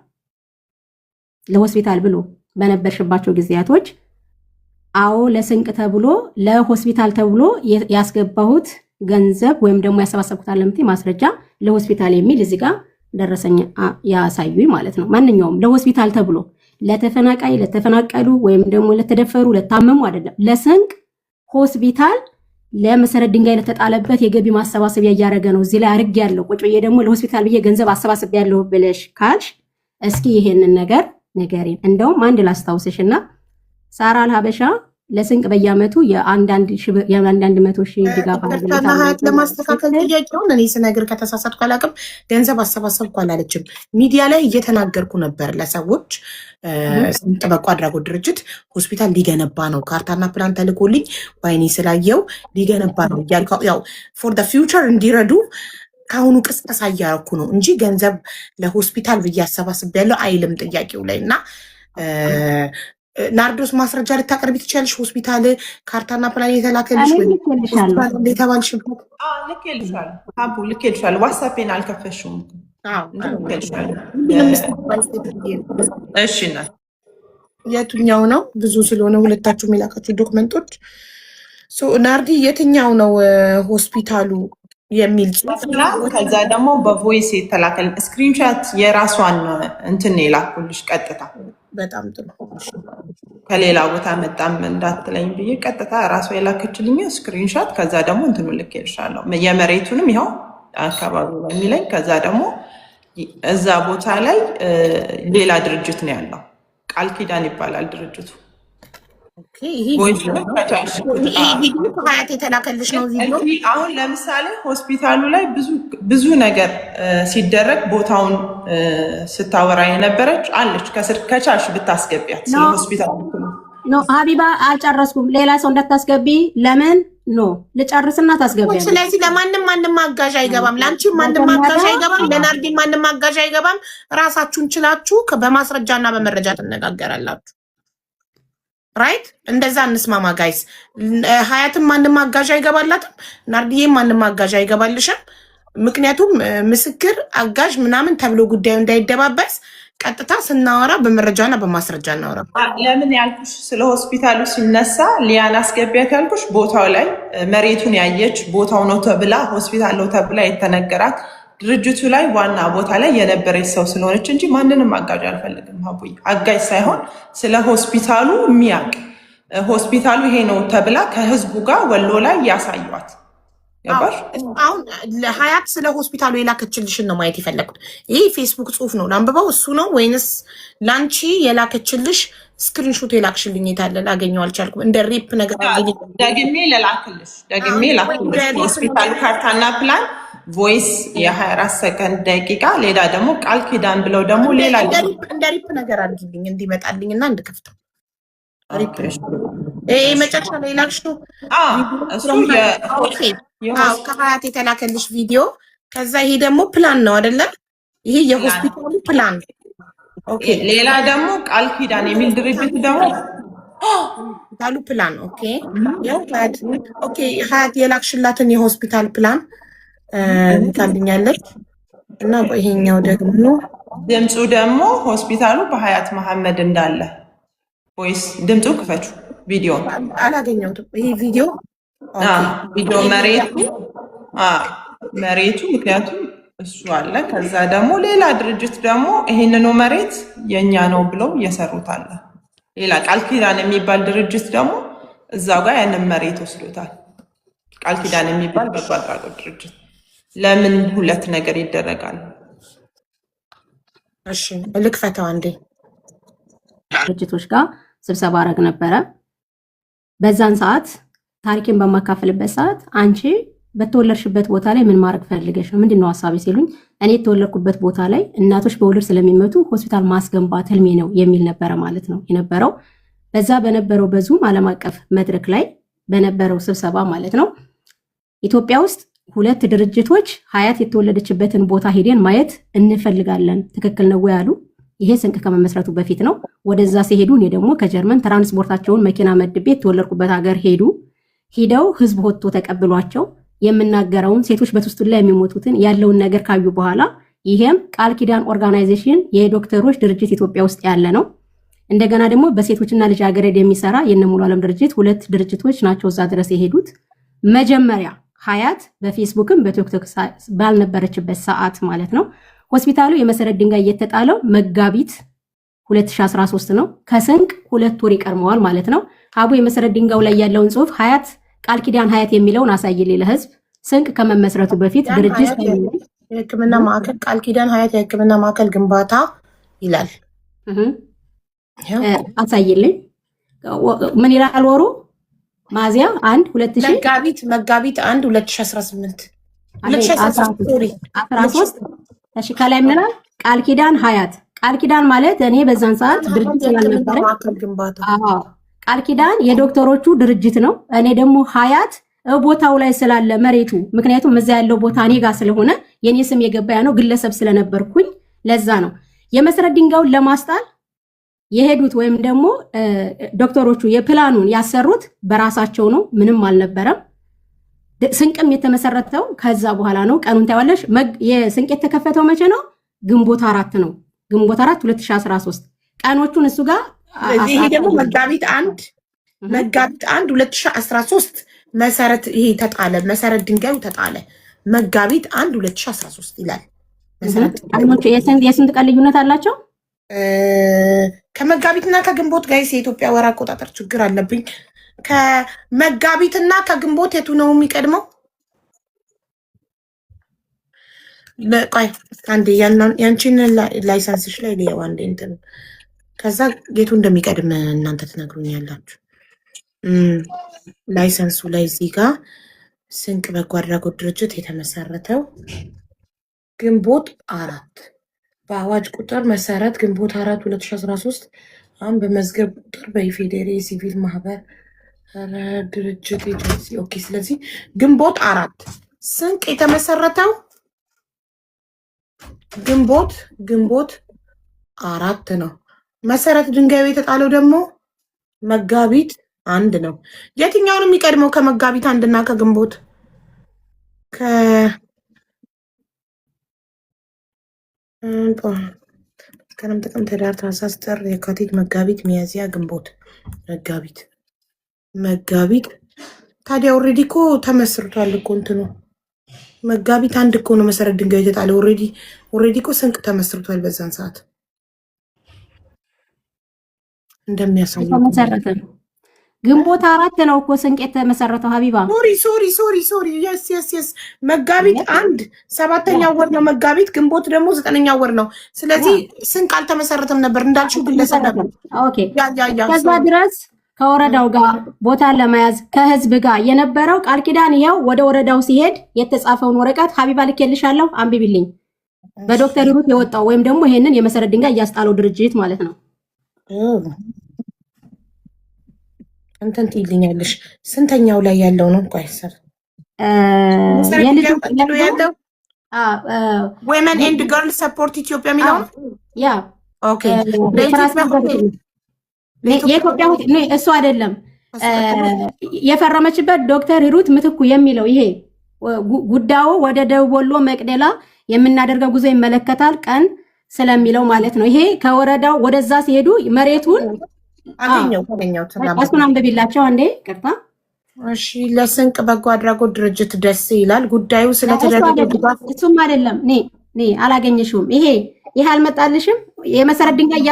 ለሆስፒታል ብሎ በነበርሽባቸው ጊዜያቶች? አዎ ለስንቅ ተብሎ ለሆስፒታል ተብሎ ያስገባሁት ገንዘብ ወይም ደግሞ ያሰባሰብኩት አለምቲ ማስረጃ ለሆስፒታል የሚል እዚህ ጋር ደረሰኝ ያሳዩኝ ማለት ነው። ማንኛውም ለሆስፒታል ተብሎ ለተፈናቃይ ለተፈናቀሉ ወይም ደግሞ ለተደፈሩ ለታመሙ አይደለም። ለስንቅ ሆስፒታል ለመሰረት ድንጋይ ለተጣለበት የገቢ ማሰባሰቢያ እያደረገ ነው። እዚህ ላይ አርግ ያለው ቁጭ ብዬ ደግሞ ለሆስፒታል ብዬ ገንዘብ አሰባሰብ ያለው ብለሽ ካልሽ እስኪ ይሄንን ነገር ንገሪን። እንደውም አንድ ላስታውስሽና ሳራ አልሀበሻ ለስንቅ በየአመቱ የአንዳንድ 100,000 ድጋፍ ለማስተካከል ጥያቄውን እኔ ስነግር ከተሳሳትኩ አላውቅም። ገንዘብ አሰባሰብኩ አላለችም። ሚዲያ ላይ እየተናገርኩ ነበር ለሰዎች ስንቅ በጎ አድራጎት ድርጅት ሆስፒታል ሊገነባ ነው፣ ካርታና ፕላን ተልኮልኝ ወይኔ ስላየው ሊገነባ ነው እያልኩ ያው ፎር ደ ፊውቸር እንዲረዱ ከአሁኑ ቅስቀሳ እያረኩ ነው እንጂ ገንዘብ ለሆስፒታል ብዬ አሰባስብ ያለው አይልም ጥያቄው ላይ እና ናርዶስ ማስረጃ ልታቀርቢ ትችያለሽ። ሆስፒታል ካርታና ፕላን የተላከልሽ የተባልሽበት ልኬልሻለሁ። ዋትስአፔን አልከፈሽም። እሺ የትኛው ነው? ብዙ ስለሆነ ሁለታችሁ የሚላካችሁ ዶክመንቶች ናርዲ የትኛው ነው ሆስፒታሉ የሚል ጽሑፍ? ከዛ ደግሞ በቮይስ የተላከልን ስክሪንሻት የራሷን እንትን የላኩልሽ ቀጥታ። በጣም ጥሩ። ከሌላ ቦታ መጣም እንዳትለኝ ብዬ ቀጥታ ራሷ የላከችልኝ ስክሪንሻት። ከዛ ደግሞ እንትኑ ልኬልሻለሁ የመሬቱንም ይኸው አካባቢ ነው የሚለኝ። ከዛ ደግሞ እዛ ቦታ ላይ ሌላ ድርጅት ነው ያለው፣ ቃል ኪዳን ይባላል ድርጅቱ። ሀያት የተላከልሽ ነው ቪዲዮ። አሁን ለምሳሌ ሆስፒታሉ ላይ ብዙ ነገር ሲደረግ ቦታውን ስታወራ የነበረች አለች። ከስር ከቻልሽ ብታስገቢያት ስለ ሆስፒታሉ ነው። ሀቢባ አልጨረስኩም፣ ሌላ ሰው እንዳታስገቢ። ለምን ኖ ልጨርስና ታስገቢያለሽ። ስለዚህ ለማንም ማንም አጋዥ አይገባም፣ ለአንቺም ማንም አጋዥ አይገባም፣ ለናርዲ ማንም አጋዥ አይገባም። ራሳችሁን ችላችሁ በማስረጃና በመረጃ ትነጋገራላችሁ። ራይት እንደዛ እንስማማ ጋይስ። ሀያትም ማንም አጋዥ አይገባላትም፣ ናርዲዬም ማንም አጋዥ አይገባልሽም። ምክንያቱም ምስክር አጋዥ ምናምን ተብሎ ጉዳዩ እንዳይደባበስ ቀጥታ ስናወራ በመረጃና በማስረጃ እናወራ። ለምን ያልኩሽ ስለ ሆስፒታሉ ሲነሳ ሊያን አስገቢያት ያልኩሽ ቦታው ላይ መሬቱን ያየች ቦታው ነው ተብላ ሆስፒታል ነው ተብላ የተነገራት ድርጅቱ ላይ ዋና ቦታ ላይ የነበረች ሰው ስለሆነች እንጂ ማንንም አጋዥ አልፈልግም። አቡይ አጋዥ ሳይሆን ስለ ሆስፒታሉ የሚያውቅ ሆስፒታሉ ይሄ ነው ተብላ ከህዝቡ ጋር ወሎ ላይ ያሳዩት ገባሽ? አሁን ለሀያት ስለ ሆስፒታሉ የላከችልሽን ነው ማየት የፈለጉት። ይህ ፌስቡክ ጽሁፍ ነው ላንብበው፣ እሱ ነው ወይንስ ላንቺ የላከችልሽ ስክሪንሾት የላክሽልኝ? የታለ? ላገኘው አልቻልኩም። እንደ ሪፕ ነገር ደግሜ ላክልሽ። ሆስፒታሉ ካርታና ፕላን ቮይስ የ24 ሰከንድ ደቂቃ፣ ሌላ ደግሞ ቃል ኪዳን ብለው ደግሞ ሌላ እንደ ሪፕ ነገር አድርጊልኝ እንዲመጣልኝ እና እንድከፍተው። መጨረሻ ላይ ላክሽው ከሀያት የተላከልሽ ቪዲዮ። ከዛ ይሄ ደግሞ ፕላን ነው አይደለ? ይሄ የሆስፒታሉ ፕላን። ሌላ ደግሞ ቃል ኪዳን የሚል ድርጅት ደግሞ ሆስፒታሉ ፕላን። ሀያት የላክሽላትን የሆስፒታል ፕላን ልካልኛለች እና ይሄኛው ደግሞ ድምፁ ደግሞ ሆስፒታሉ በሀያት መሐመድ እንዳለ ወይስ ድምፁ ክፈቹ። ቪዲዮ አላገኘሁትም። ይሄ ቪዲዮ መሬቱ ምክንያቱም እሱ አለ። ከዛ ደግሞ ሌላ ድርጅት ደግሞ ይሄንኑ መሬት የኛ ነው ብለው እየሰሩት አለ። ሌላ ቃል ኪዳን የሚባል ድርጅት ደግሞ እዛው ጋር ያንን መሬት ወስዶታል። ቃል ኪዳን የሚባል በጎ አድራጎት ድርጅት። ለምን ሁለት ነገር ይደረጋል? እሺ ልክፈተው አንዴ። ድርጅቶች ጋር ስብሰባ አረግ ነበረ። በዛን ሰዓት ታሪክን በማካፈልበት ሰዓት አንቺ በተወለድሽበት ቦታ ላይ ምን ማድረግ ፈልገሽ ነው? ምንድነው ሀሳቤ ሲሉኝ እኔ የተወለድኩበት ቦታ ላይ እናቶች በወለድ ስለሚመቱ ሆስፒታል ማስገንባት ህልሜ ነው የሚል ነበረ ማለት ነው የነበረው። በዛ በነበረው በዙም ዓለም አቀፍ መድረክ ላይ በነበረው ስብሰባ ማለት ነው ኢትዮጵያ ውስጥ ሁለት ድርጅቶች ሀያት የተወለደችበትን ቦታ ሄደን ማየት እንፈልጋለን፣ ትክክል ነው ያሉ። ይሄ ስንቅ ከመመስረቱ በፊት ነው። ወደዛ ሲሄዱ እኔ ደግሞ ከጀርመን ትራንስፖርታቸውን መኪና መድቤ የተወለድኩበት ሀገር ሂደው ህዝብ ወጥቶ ተቀብሏቸው የምናገረውን ሴቶች በትውስቱ ላይ የሚሞቱትን ያለውን ነገር ካዩ በኋላ ይሄም ቃል ኪዳን ኦርጋናይዜሽን የዶክተሮች ድርጅት ኢትዮጵያ ውስጥ ያለ ነው። እንደገና ደግሞ በሴቶችና ልጃገረድ የሚሰራ የነሙሉ ዓለም ድርጅት፣ ሁለት ድርጅቶች ናቸው እዛ ድረስ የሄዱት። መጀመሪያ ሀያት በፌስቡክም በቲክቶክ ባልነበረችበት ሰዓት ማለት ነው ሆስፒታሉ የመሰረት ድንጋይ እየተጣለው መጋቢት 2013 ነው። ከስንቅ 2 ወር ይቀርመዋል ማለት ነው። ሀቡ የመሰረት ድንጋዩ ላይ ያለውን ጽሁፍ ሀያት ቃል ኪዳን ሀያት የሚለውን አሳይልኝ ለህዝብ። ስንቅ ከመመስረቱ በፊት ድርጅት የህክምና ማዕከል ቃል ኪዳን ሀያት የህክምና ማዕከል ግንባታ ይላል። አሳይልኝ። ምን ይላል ወሩ? ሚያዝያ 1 መጋቢት 1 2018 እሺ ከላይ ምን ይላል? ቃል ኪዳን ሀያት። ቃል ኪዳን ማለት እኔ በዛን ሰዓት ድርጅት ስላልነበረ ቃል ኪዳን የዶክተሮቹ ድርጅት ነው። እኔ ደግሞ ሀያት ቦታው ላይ ስላለ መሬቱ፣ ምክንያቱም እዛ ያለው ቦታ እኔ ጋር ስለሆነ የኔ ስም የገባያ ነው፣ ግለሰብ ስለነበርኩኝ ለዛ ነው የመሰረት ድንጋዩን ለማስጣል የሄዱት ወይም ደግሞ ዶክተሮቹ የፕላኑን ያሰሩት በራሳቸው ነው። ምንም አልነበረም። ስንቅም የተመሰረተው ከዛ በኋላ ነው። ቀኑን ታያለሽ። የስንቅ የተከፈተው መቼ ነው? ግንቦት 4 ነው። ግንቦት 4 2013 ቀኖቹን እሱ ጋር ይሄ ደግሞ መጋቢት 1 2013 መሰረት ይሄ ተጣለ። መሰረት ድንጋዩ ተጣለ መጋቢት 1 2013 ይላል። ቀኖቹ የስንት ቀን ልዩነት አላቸው? ከመጋቢትና ከግንቦት ጋይስ የኢትዮጵያ ወር አቆጣጠር ችግር አለብኝ። ከመጋቢትና ከግንቦት የቱ ነው የሚቀድመው? ቆይ አንዴ ያንቺን ላይሰንስሽ ላይ ሊየው አንዴ እንትን ከዛ የቱ እንደሚቀድም እናንተ ትነግሩኛላችሁ። ላይሰንሱ ላይ እዚህ ጋር ስንቅ በጎ አድራጎት ድርጅት የተመሰረተው ግንቦት 4 በአዋጅ ቁጥር መሰረት ግንቦት 4 2013 አሁን በመዝገብ ቁጥር በኢፌዴሪ የሲቪል ማህበር ድርጅት ኤጀንሲ። ኦኬ ስለዚህ ግንቦት 4 ስንቅ የተመሰረተው ግንቦት 4 ነው። መሰረት ድንጋዩ የተጣለው ደግሞ መጋቢት 1 ነው። የትኛውን የሚቀድመው ከመጋቢት 1 እና ከግንቦት? መስከረም፣ ጥቅምት፣ ህዳር፣ ታህሳስ፣ ጥር፣ የካቲት፣ መጋቢት፣ ሚያዝያ፣ ግንቦት፣ መጋቢት። ታዲያ ኦልሬዲ እኮ ተመስርቷል እኮ እንትኑ መጋቢት 1 እኮ ነው መሰረት ድንጋይ የተጣለ። ኦልሬዲ እኮ ስንቅ ተመስርቷል። በዛን ሰዓት እንደሚያሳየው ተመሰረተ። ግንቦት 4 ነው እኮ ስንቅ የተመሰረተው ሀቢባ። ሶሪ የስ መጋቢት 1 7ኛው ወር ነው መጋቢት። ግንቦት ደግሞ 9ኛው ወር ነው። ስለዚህ ስንቅ አልተመሰረተም ነበር እንዳልሽው ግለሰብ ነበር። ኦኬ ከዛ ድረስ ከወረዳው ጋር ቦታ ለመያዝ ከህዝብ ጋር የነበረው ቃል ኪዳን ይኸው ወደ ወረዳው ሲሄድ የተጻፈውን ወረቀት ሀቢባ ልኬልሻለሁ፣ አንብቢልኝ። በዶክተር ሂሩት የወጣው ወይም ደግሞ ይሄንን የመሰረት ድንጋይ እያስጣለው ድርጅት ማለት ነው። እንትን ትይልኛለሽ። ስንተኛው ላይ ያለው ነው? ቆይ ሰር ያለው ዊመን ኤንድ ገርል ሰፖርት ኢትዮጵያ የሚለው ያ ኦኬ። የኢትዮጵያ እሱ አይደለም የፈረመችበት ዶክተር ሂሩት ምትኩ የሚለው ይሄ ጉዳዩ ወደ ደቡብ ወሎ መቅደላ የምናደርገው ጉዞ ይመለከታል ቀን ስለሚለው ማለት ነው። ይሄ ከወረዳው ወደዛ ሲሄዱ መሬቱን አገኘው እሱን አንብቢላቸው አንዴ ቅርታ። እሺ ለስንቅ በጎ አድራጎት ድርጅት ደስ ይላል ጉዳዩ ስለተደረገ እሱም አይደለም ኔ አላገኘሽውም። ይሄ አልመጣልሽም። የመሰረት ድንጋይ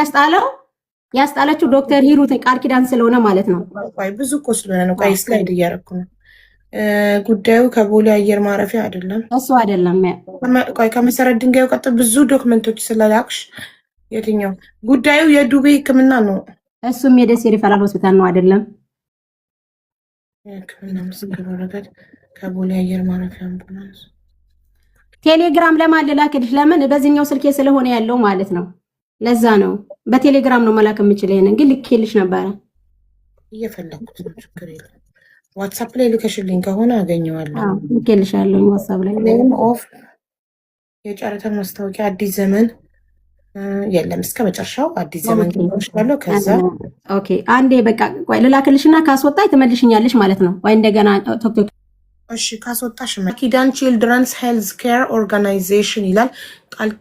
ያስጣለችው ዶክተር ሂሩት ቃል ኪዳን ስለሆነ ማለት ነው። ቆይ ብዙ እኮ ስለሆነ ነው። ቆይ ስላይድ እያደረኩ ነው። ጉዳዩ ከቦሌ አየር ማረፊያ አይደለም፣ እሱ አይደለም። ቆይ ከመሰረት ድንጋዩ ቀጥል ብዙ ዶክመንቶች ስለላክሽ የትኛው ጉዳዩ የዱቤ ሕክምና ነው? እሱም የደሴ ሪፈራል ሆስፒታል ነው አይደለም? ሕክምና ምስክር ወረቀት ከቦሌ አየር ማረፊያ አምቡላንስ። ቴሌግራም ለማን ልላክልሽ? ለምን በዚህኛው ስልኬ ስለሆነ ያለው ማለት ነው። ለዛ ነው በቴሌግራም ነው መላክ የምችል። ይሄንን ግን ልኬልሽ ነበረ እየፈለኩት ነው። ችግር የለም። ዋትሳፕ ላይ ልከሽልኝ ከሆነ አገኘዋለሁ። ልኬልሻለሁ ዋትሳፕ ላይ። ኦፍ የጨረታ ማስታወቂያ አዲስ ዘመን የለም እስከ መጨረሻው አዲስ ዘመን ግንቦሽላለሁ። ከዛ ኦኬ አንዴ በቃ ቆይ ልላክልሽና ካስወጣኝ ትመልሽኛለሽ ማለት ነው ወይ እንደገና ቶክቶክ። እሺ ካስወጣሽ ኪዳን ቺልድረንስ ሄልዝ ኬር ኦርጋናይዜሽን ይላል ቃል።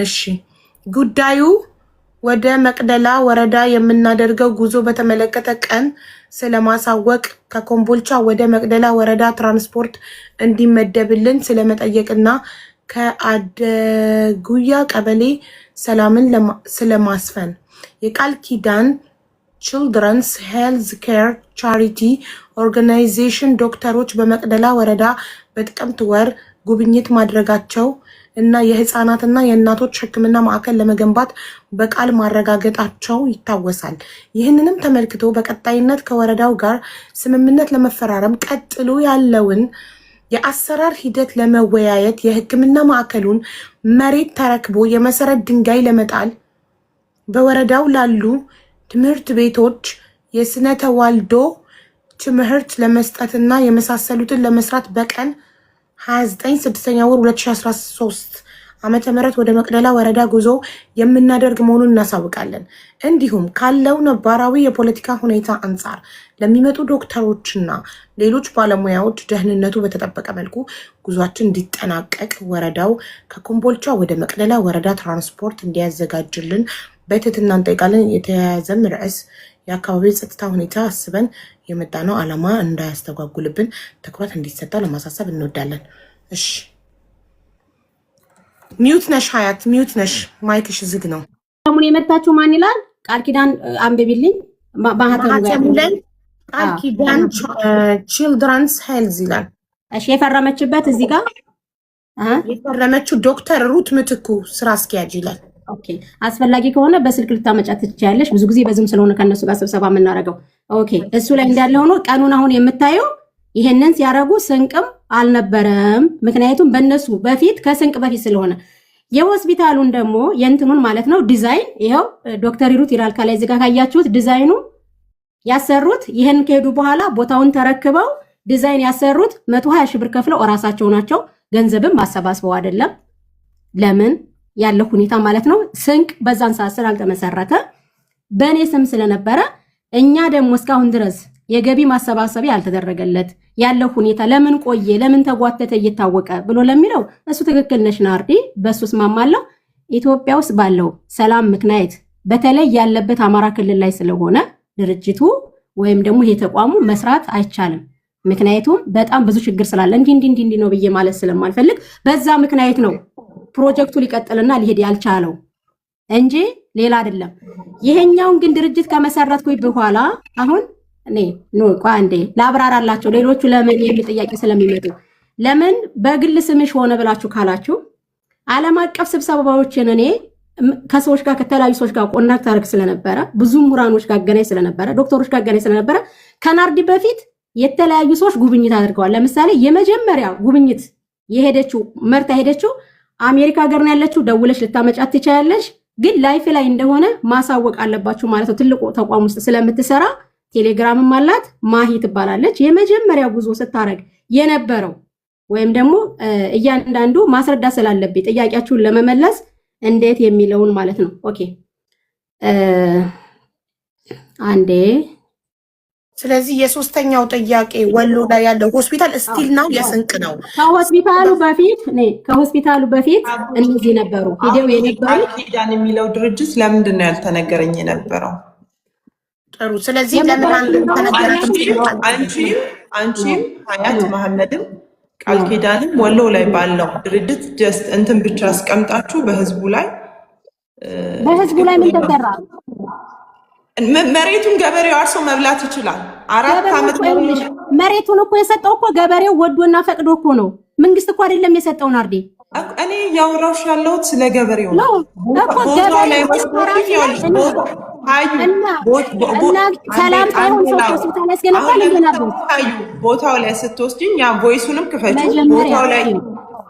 እሺ ጉዳዩ ወደ መቅደላ ወረዳ የምናደርገው ጉዞ በተመለከተ ቀን ስለማሳወቅ ከኮምቦልቻ ወደ መቅደላ ወረዳ ትራንስፖርት እንዲመደብልን ስለመጠየቅና ከአደጉያ ቀበሌ ሰላምን ስለማስፈን የቃል ኪዳን ቺልድረንስ ሄልዝ ኬር ቻሪቲ ኦርጋናይዜሽን ዶክተሮች በመቅደላ ወረዳ በጥቅምት ወር ጉብኝት ማድረጋቸው እና የህፃናትና የእናቶች ሕክምና ማዕከል ለመገንባት በቃል ማረጋገጣቸው ይታወሳል። ይህንንም ተመልክቶ በቀጣይነት ከወረዳው ጋር ስምምነት ለመፈራረም ቀጥሎ ያለውን የአሰራር ሂደት ለመወያየት የሕክምና ማዕከሉን መሬት ተረክቦ የመሰረት ድንጋይ ለመጣል በወረዳው ላሉ ትምህርት ቤቶች የስነ ተዋልዶ ትምህርት ለመስጠትና የመሳሰሉትን ለመስራት በቀን 29/6 2013 ዓመተ ምህረት ወደ መቅደላ ወረዳ ጉዞ የምናደርግ መሆኑን እናሳውቃለን። እንዲሁም ካለው ነባራዊ የፖለቲካ ሁኔታ አንጻር ለሚመጡ ዶክተሮችና ሌሎች ባለሙያዎች ደህንነቱ በተጠበቀ መልኩ ጉዟችን እንዲጠናቀቅ ወረዳው ከኮምቦልቻ ወደ መቅደላ ወረዳ ትራንስፖርት እንዲያዘጋጅልን በትህትና እንጠይቃለን። የተያያዘም ርዕስ የአካባቢ ጸጥታ ሁኔታ አስበን የመጣነው ዓላማ እንዳያስተጓጉልብን ትኩረት እንዲሰጠው ለማሳሰብ እንወዳለን። እሺ ሚውት ነሽ ሀያት፣ ሚውት ነሽ፣ ማይክሽ ዝግ ነው። ሙን የመታችሁ ማን ይላል? ቃል ኪዳን አንብቢልኝ። ማህተሙ ላይ ቃል ኪዳን ቺልድረንስ ሄልዝ ይላል። እሺ የፈረመችበት እዚህ ጋር የፈረመችው ዶክተር ሩት ምትኩ ስራ አስኪያጅ ይላል። ኦኬ አስፈላጊ ከሆነ በስልክ ልታመጫት ትችያለሽ። ብዙ ጊዜ በዝም ስለሆነ ከነሱ ጋር ስብሰባ የምናደርገው። ኦኬ እሱ ላይ እንዳለ ሆኖ ቀኑን አሁን የምታየው ይሄንን ሲያደርጉ ስንቅም አልነበረም። ምክንያቱም በእነሱ በፊት ከስንቅ በፊት ስለሆነ የሆስፒታሉን ደግሞ የእንትኑን ማለት ነው ዲዛይን ይኸው ዶክተር ሂሩት ይላል ከላይ እዚህ ጋር ካያችሁት ዲዛይኑ ያሰሩት ይሄን ከሄዱ በኋላ ቦታውን ተረክበው ዲዛይን ያሰሩት 120 ሺህ ብር ከፍለው እራሳቸው ናቸው። ገንዘብም ማሰባስበው አይደለም። ለምን ያለው ሁኔታ ማለት ነው ስንቅ በዛን ሰዓት ስላልተመሰረተ በእኔ ስም ስለነበረ እኛ ደግሞ እስካሁን ድረስ የገቢ ማሰባሰቢያ ያልተደረገለት ያለው ሁኔታ ለምን ቆየ ለምን ተጓተተ እየታወቀ ብሎ ለሚለው እሱ ትክክል ነሽ ናርዲ፣ በሱ እስማማለሁ። ኢትዮጵያ ውስጥ ባለው ሰላም ምክንያት በተለይ ያለበት አማራ ክልል ላይ ስለሆነ ድርጅቱ ወይም ደግሞ ይሄ ተቋሙ መስራት አይቻልም። ምክንያቱም በጣም ብዙ ችግር ስላለ እንዲህ ነው ብዬ ማለት ስለማልፈልግ በዛ ምክንያት ነው ፕሮጀክቱ ሊቀጥልና ሊሄድ ያልቻለው እንጂ ሌላ አይደለም። ይሄኛውን ግን ድርጅት ከመሰረትኩኝ በኋላ አሁን እኔ አንዴ ላብራራላቸው ሌሎቹ ለምን የሚል ጥያቄ ስለሚመጡ ለምን በግል ስምሽ ሆነ ብላችሁ ካላችሁ ዓለም አቀፍ ስብሰባዎችን እኔ ከሰዎች ጋር ከተለያዩ ሰዎች ጋር ኮንታክት አድርግ ስለነበረ ብዙ ምሁራኖች ጋር ገናኝ ስለነበረ ዶክተሮች ጋር ገናኝ ስለነበረ ከናርዲ በፊት የተለያዩ ሰዎች ጉብኝት አድርገዋል። ለምሳሌ የመጀመሪያ ጉብኝት የሄደችው መርታ ሄደችው አሜሪካ ሀገር ነው ያለችው። ደውለሽ ልታመጫት ትችያለሽ፣ ግን ላይፍ ላይ እንደሆነ ማሳወቅ አለባችሁ ማለት ነው። ትልቁ ተቋም ውስጥ ስለምትሰራ ቴሌግራምም አላት ማሂ ትባላለች። የመጀመሪያ ጉዞ ስታረግ የነበረው ወይም ደግሞ እያንዳንዱ ማስረዳት ስላለብኝ ጥያቄያችሁን ለመመለስ እንዴት የሚለውን ማለት ነው። ኦኬ አንዴ ስለዚህ የሶስተኛው ጥያቄ ወሎ ላይ ያለው ሆስፒታል ስቲል ነው የስንቅ ነው? ከሆስፒታሉ በፊት እነዚህ ነበሩ ሄደው የነበሩ ኪዳን የሚለው ድርጅት ለምንድን ነው ያልተነገረኝ የነበረው? ጥሩ። ስለዚህ ለምን አንቺም ሀያት መሐመድም ቃል ኪዳንም ወሎ ላይ ባለው ድርጅት ጀስት እንትን ብቻ አስቀምጣችሁ በህዝቡ ላይ ምን ተሰራ? መሬቱን ገበሬው አርሶ መብላት ይችላል። 4 ዓመት መሬቱን እኮ የሰጠው እኮ ገበሬው ወዶና ፈቅዶ እኮ ነው። መንግስት እኮ አይደለም የሰጠው ናርዲ። እኔ ያወራሽ ያለሁት ስለ ገበሬው ነው። ቦታው ላይ ስትወስጂኝ ያ ቮይሱንም ክፈችው። ቦታው ላይ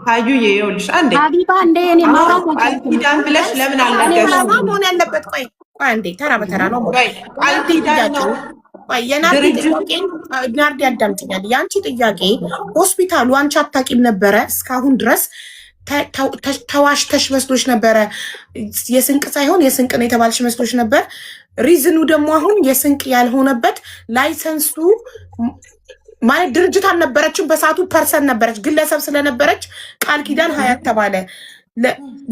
ሀዩ ይኸውልሽ አንዴ ሀቢባ እንደ እኔ ማውራት ቃል ኪዳን ብለሽ ለምን አልነገርሽም? መሆን ያለበት ቆይ አንዴ ተራ በተራ ነው። ቃል ኪዳን ነው የናርዲ ጥያቄ። ናርዲ አዳምጪኛል። የአንቺ ጥያቄ ሆስፒታሉ አንቺ አታውቂም ነበረ እስካሁን ድረስ ተዋሽተሽ መስሎሽ ነበረ። የስንቅ ሳይሆን የስንቅ ነው የተባልሽ መስሎሽ ነበር። ሪዝኑ ደግሞ አሁን የስንቅ ያልሆነበት ላይሰንሱ ማለት ድርጅት አልነበረችም በሰዓቱ ፐርሰን ነበረች፣ ግለሰብ ስለነበረች ቃል ኪዳን ሀያት ተባለ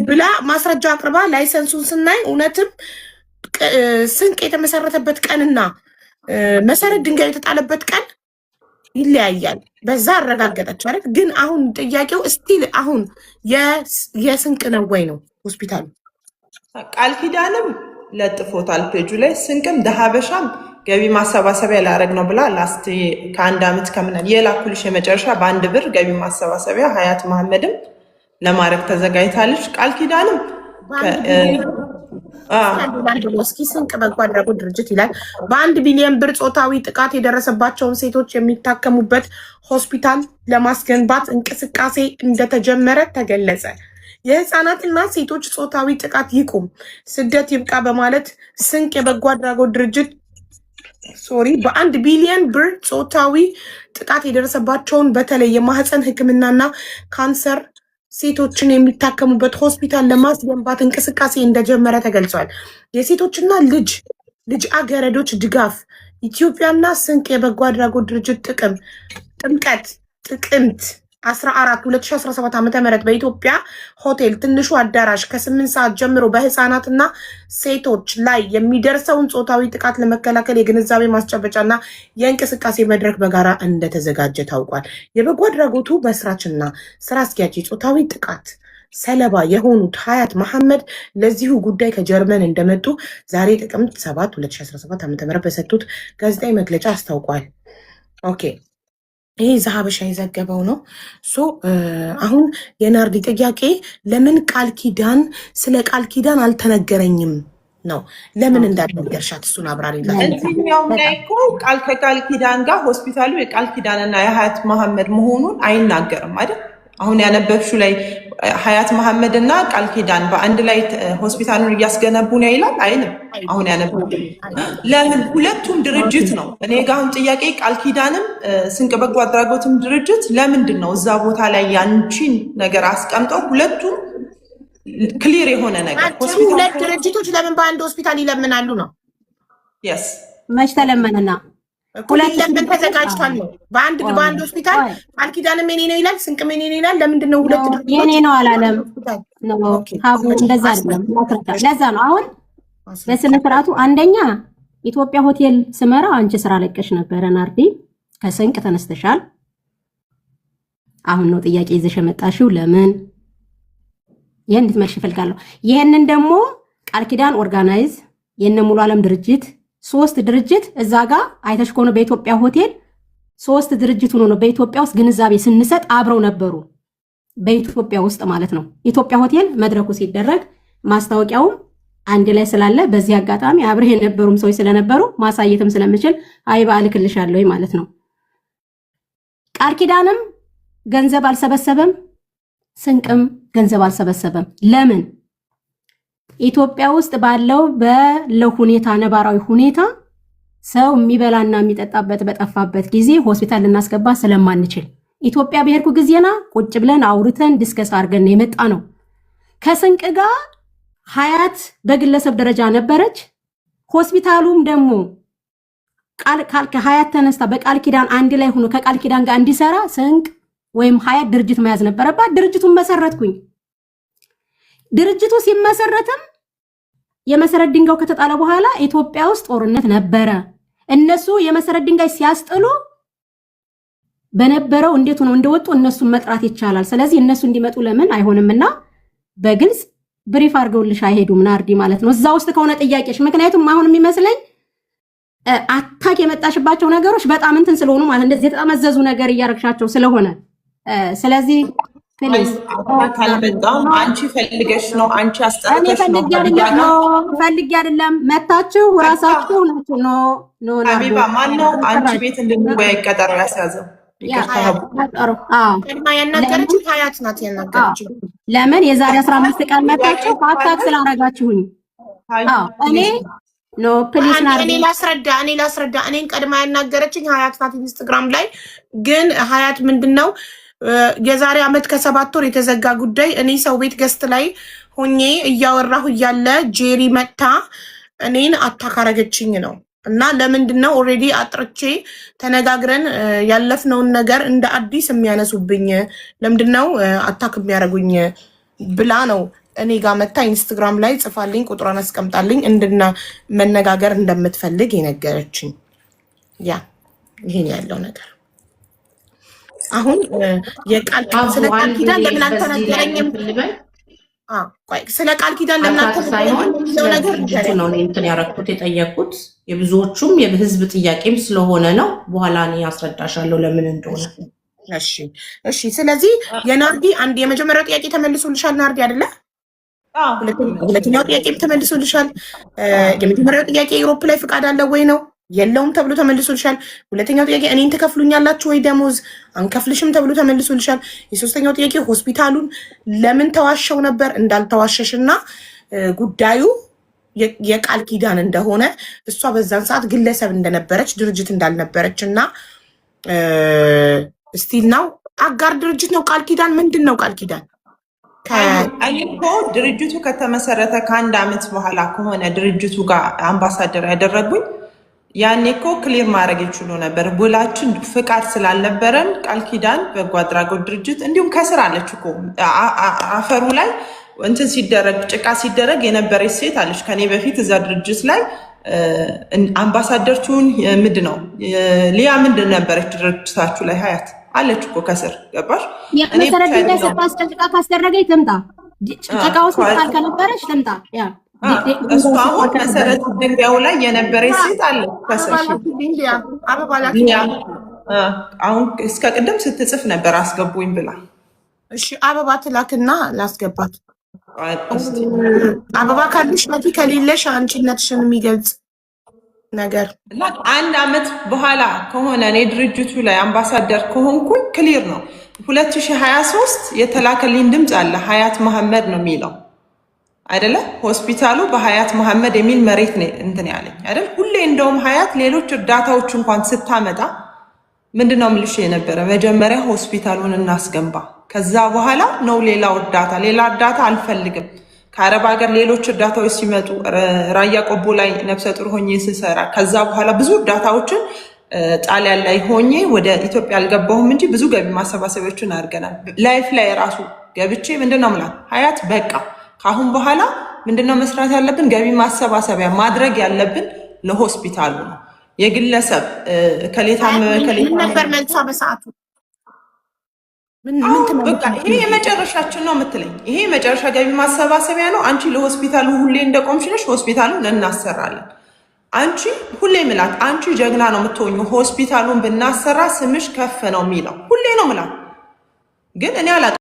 ብላ ማስረጃ አቅርባ ላይሰንሱን ስናይ እውነትም ስንቅ የተመሰረተበት ቀንና መሰረት ድንጋይ የተጣለበት ቀን ይለያያል። በዛ አረጋገጠች ማለት ግን አሁን ጥያቄው ስቲል አሁን የስንቅ ነው ወይ ነው ሆስፒታሉ? ቃል ኪዳንም ለጥፎታል ፔጁ ላይ፣ ስንቅም ደሀበሻም ገቢ ማሰባሰቢያ ላረግ ነው ብላ ላስት ከአንድ ዓመት ከምናል የላኩልሽ የመጨረሻ በ1 ብር ገቢ ማሰባሰቢያ ሀያት መሐመድም ለማድረግ ተዘጋጅታለች። ቃል ኪዳንም እስኪ ስንቅ በጎ አድራጎት ድርጅት ይላል በ1 ቢሊዮን ብር ጾታዊ ጥቃት የደረሰባቸውን ሴቶች የሚታከሙበት ሆስፒታል ለማስገንባት እንቅስቃሴ እንደተጀመረ ተገለጸ። የህፃናትና ሴቶች ጾታዊ ጥቃት ይቁም፣ ስደት ይብቃ በማለት ስንቅ የበጎ አድራጎት ድርጅት በ1 ቢሊዮን ብር ጾታዊ ጥቃት የደረሰባቸውን በተለይ የማህፀን ሕክምናና ካንሰር ሴቶችን የሚታከሙበት ሆስፒታል ለማስገንባት እንቅስቃሴ እንደጀመረ ተገልጿል። የሴቶችና ልጅ አገረዶች ድጋፍ ኢትዮጵያና ስንቅ የበጎ አድራጎት ድርጅት ጥቅምት 14 2017 ዓ.ም በኢትዮጵያ ሆቴል ትንሹ አዳራሽ ከ8 ሰዓት ጀምሮ በህፃናትና ሴቶች ላይ የሚደርሰውን ጾታዊ ጥቃት ለመከላከል የግንዛቤ ማስጨበጫና የእንቅስቃሴ መድረክ በጋራ እንደተዘጋጀ ታውቋል። የበጎ አድራጎቱ መስራችና ስራ አስኪያጅ ጾታዊ ጥቃት ሰለባ የሆኑት ሀያት መሐመድ ለዚሁ ጉዳይ ከጀርመን እንደመጡ ዛሬ ጥቅምት 7 2017 ዓ.ም በሰጡት ጋዜጣዊ መግለጫ አስታውቋል። ኦኬ ይሄ ዘሀበሻ የዘገበው ነው። አሁን የናርዲ ጥያቄ ለምን ስለ ቃል ኪዳን አልተነገረኝም ነው። ለምን እንዳልነገርሻት እሱን አብራሪላት። እዚህኛውም ላይ እኮ ከቃል ኪዳን ጋር ሆስፒታሉ የቃል ኪዳንና የሀያት መሐመድ መሆኑን አይናገርም አይደል? አሁን ያነበብሽው ላይ ሀያት መሐመድ እና ቃል ኪዳን በአንድ ላይ ሆስፒታሉን እያስገነቡ ነው ይላል አይልም? አሁን ያነበብ ለምን ሁለቱም ድርጅት ነው። እኔ ጋር አሁን ጥያቄ ቃል ኪዳንም ስንቅ በጎ አድራጎትም ድርጅት ለምንድን ነው እዛ ቦታ ላይ ያንቺን ነገር አስቀምጠው ሁለቱም ክሊር የሆነ ነገር ሁለት ድርጅቶች ለምን በአንድ ሆስፒታል ይለምናሉ ነው? የስ መች ተለመነና ሁለት ለምን ተዘጋጅቷል ነው? በአንድ ሆስፒታል ቃል ኪዳንም የኔ ነው ይላል፣ ስንቅም የኔ ነው ይላል። ለምንድን ነው ሁለት የኔ ነው አላለም? ሀቡ እንደዛ አይደለም። ለዛ ነው አሁን በስነ ስርዓቱ አንደኛ ኢትዮጵያ ሆቴል ስመራ አንቺ ስራ ለቀሽ ነበረ ናርዲ። ከስንቅ ተነስተሻል። አሁን ነው ጥያቄ ይዘሽ የመጣሽው ለምን? ይህን እንድትመልሽ እፈልጋለሁ። ይህንን ደግሞ ቃል ኪዳን ኦርጋናይዝ የነ ሙሉ ዓለም ድርጅት 3 ድርጅት እዛ ጋር አይተሽ ከሆነ በኢትዮጵያ ሆቴል 3 ድርጅት ሆኖ ነው በኢትዮጵያ ውስጥ ግንዛቤ ስንሰጥ አብረው ነበሩ። በኢትዮጵያ ውስጥ ማለት ነው። ኢትዮጵያ ሆቴል መድረኩ ሲደረግ ማስታወቂያውም አንድ ላይ ስላለ በዚህ አጋጣሚ አብረው የነበሩም ሰዎች ስለነበሩ ማሳየትም ስለምችል አይባ እልክልሻለሁ ማለት ነው። ቃል ኪዳንም ገንዘብ አልሰበሰበም፣ ስንቅም ገንዘብ አልሰበሰበም። ለምን? ኢትዮጵያ ውስጥ ባለው ሁኔታ ነባራዊ ሁኔታ ሰው የሚበላና የሚጠጣበት በጠፋበት ጊዜ ሆስፒታል ልናስገባ ስለማንችል ኢትዮጵያ በሄድኩ ጊዜና ቁጭ ብለን አውርተን ዲስከስ አድርገን የመጣ ነው። ከስንቅ ጋር ሀያት በግለሰብ ደረጃ ነበረች። ሆስፒታሉም ደግሞ ከሀያት ተነስታ በቃል ኪዳን አንድ ላይ ሆኖ ከቃል ኪዳን ጋር እንዲሰራ ስንቅ ወይም ሀያት ድርጅት መያዝ ነበረባት። ድርጅቱን መሰረትኩኝ። ድርጅቱ ሲመሰረትም የመሰረት ድንጋዩ ከተጣለ በኋላ ኢትዮጵያ ውስጥ ጦርነት ነበረ። እነሱ የመሰረት ድንጋይ ሲያስጥሉ በነበረው እንዴት ሆነው እንደወጡ እነሱን መጥራት ይቻላል። ስለዚህ እነሱ እንዲመጡ ለምን አይሆንምና በግልጽ ብሪፍ አድርገውልሽ አይሄዱም ናርዲ ማለት ነው። እዛ ውስጥ ከሆነ ጥያቄሽ፣ ምክንያቱም አሁን የሚመስለኝ አታክ የመጣሽባቸው ነገሮች በጣም እንትን ስለሆኑ ማለት እንደዚህ የተጠመዘዙ ነገር እያረግሻቸው ስለሆነ ስለዚህ ፕሊዝ ካልመጣም አንቺ ፈልገሽ ነው፣ አንቺ አስጠርተሽ ነው። ፈልጌ አይደለም መታችሁ ራሳችሁ ናችሁ። ኖ ሀቢባ ማን ነው አንቺ ቤት እንድንወያይ ቀጠሮ ያስያዘው? ያናገረች ሀያት ናት ያናገረችው። ለምን የዛሬ 15 ቀን መታችሁ አታክ ስላረጋችሁኝ። እኔ ኖ ፕሊዝ እኔ ላስረዳ እኔን ቀድማ ያናገረችኝ ሀያት ናት። ኢንስታግራም ላይ ግን ሀያት ምንድነው የዛሬ ዓመት ከ7 ወር የተዘጋ ጉዳይ እኔ ሰው ቤት ገስት ላይ ሆኜ እያወራሁ እያለ ጄሪ መታ እኔን አታካረገችኝ ነው። እና ለምንድነው ኦልሬዲ አጥርቼ ተነጋግረን ያለፍነውን ነገር እንደ አዲስ የሚያነሱብኝ ለምንድነው አታክ የሚያደርጉኝ ብላ ነው እኔ ጋር መታ ኢንስታግራም ላይ ጽፋልኝ ቁጥሯን አስቀምጣልኝ እንድና መነጋገር እንደምትፈልግ የነገረችኝ። ያ ይሄን ያለው ነገር አሁን ስለ ቃል ኪዳን ለምን አልተነገረኝም? ስለ ቃል ኪዳን ለምን አልተነገረኝም? ነው እንትን ያረኩት የጠየቁት የብዙዎቹም የህዝብ ጥያቄም ስለሆነ ነው። በኋላ እኔ አስረዳሻለሁ ለምን እንደሆነ። እሺ። ስለዚህ የናርዲ አንድ የመጀመሪያው ጥያቄ ተመልሶልሻል ናርዲ አይደለ? ሁለተኛው ጥያቄም ተመልሶልሻል። የመጀመሪያው ጥያቄ ዩሮፕ ላይ ፍቃድ አለ ወይ ነው የለውም ተብሎ ተመልሶልሻል። ሁለተኛው ጥያቄ እኔን ትከፍሉኛላችሁ ወይ ደሞዝ አንከፍልሽም ተብሎ ተመልሶልሻል። የሶስተኛው ጥያቄ ሆስፒታሉን ለምን ተዋሸው ነበር እንዳልተዋሸሽና ጉዳዩ የቃል ኪዳን እንደሆነ እሷ በዛን ሰዓት ግለሰብ እንደነበረች ድርጅት እንዳልነበረች እና ስቲል ነው አጋር ድርጅት ነው። ቃል ኪዳን ምንድን ነው? ቃል ኪዳን እኮ ድርጅቱ ከተመሰረተ ከ1 ዓመት በኋላ ከሆነ ድርጅቱ ጋር አምባሳደር ያደረጉኝ ያኔ እኮ ክሊር ማድረግ ይችሉ ነበር። ውላችን ፍቃድ ስላልነበረን ቃል ኪዳን በጎ አድራጎት ድርጅት እንዲሁም ከስር አለች እኮ አፈሩ ላይ እንትን ሲደረግ ጭቃ ሲደረግ የነበረች ሴት አለች ከኔ በፊት እዛ ድርጅት ላይ አምባሳደር ትሁን ምንድን ነው ሊያ ምንድን ነበረች ድርጅታችሁ ላይ ሀያት አለች እኮ ከስር ገባሽ? መሰረት ድንጋይ ጭቃ ካስደረገች ትምጣ፣ ጭቃ ውስጥ ካልከነበረች ትምጣ። ያ እሱ አሁን መሰረት ድንጋዩ ላይ የነበረች ሴት አለ ከስር አሁን እስከ ቅድም ስትጽፍ ነበር አስገቡኝ ብላ። እሺ አበባ ትላክና ላስገባት። አበባ ካለሽ መቲ ከሌለሽ አንቺነትሽን የሚገልጽ ነገር 1 ዓመት በኋላ ከሆነ እኔ ድርጅቱ ላይ አምባሳደር ከሆንኩኝ ክሊር ነው። 2023 የተላከልኝ ድምፅ አለ ሀያት መሐመድ ነው የሚለው አይደለ? ሆስፒታሉ በሀያት መሐመድ የሚል መሬት ነው እንትን ያለኝ አይደል? ሁሌ እንደውም ሀያት ሌሎች እርዳታዎች እንኳን ስታመጣ ምንድነው ምልሽ የነበረ መጀመሪያ ሆስፒታሉን እናስገንባ፣ ከዛ በኋላ ነው ሌላው እርዳታ። ሌላ እርዳታ አልፈልግም። ከአረብ ሀገር ሌሎች እርዳታዎች ሲመጡ ራያ ቆቦ ላይ ነፍሰ ጡር ሆኜ ስሰራ ከዛ በኋላ ብዙ እርዳታዎችን ጣሊያን ላይ ሆኜ ወደ ኢትዮጵያ አልገባሁም እንጂ ብዙ ገቢ ማሰባሰቢያዎችን አድርገናል። ላይፍ ላይ ራሱ ገብቼ ምንድነው ምላት ሀያት በቃ ከአሁን በኋላ ምንድነው መስራት ያለብን ገቢ ማሰባሰቢያ ማድረግ ያለብን ለሆስፒታሉ ነው። የግለሰብ ከሌታም ምን ነበር መልሷ በሰዓቱ? በቃ ይሄ የመጨረሻችን ነው የምትለኝ። ይሄ የመጨረሻ ገቢ ማሰባሰቢያ ነው። አንቺ ለሆስፒታሉ ሁሌ እንደቆምሽ ነሽ፣ ሆስፒታሉን እናሰራለን። አንቺ ሁሌ ምላት፣ አንቺ ጀግና ነው የምትሆኙ። ሆስፒታሉን ብናሰራ ስምሽ ከፍ ነው የሚለው ሁሌ ነው ምላት። ግን እኔ አላ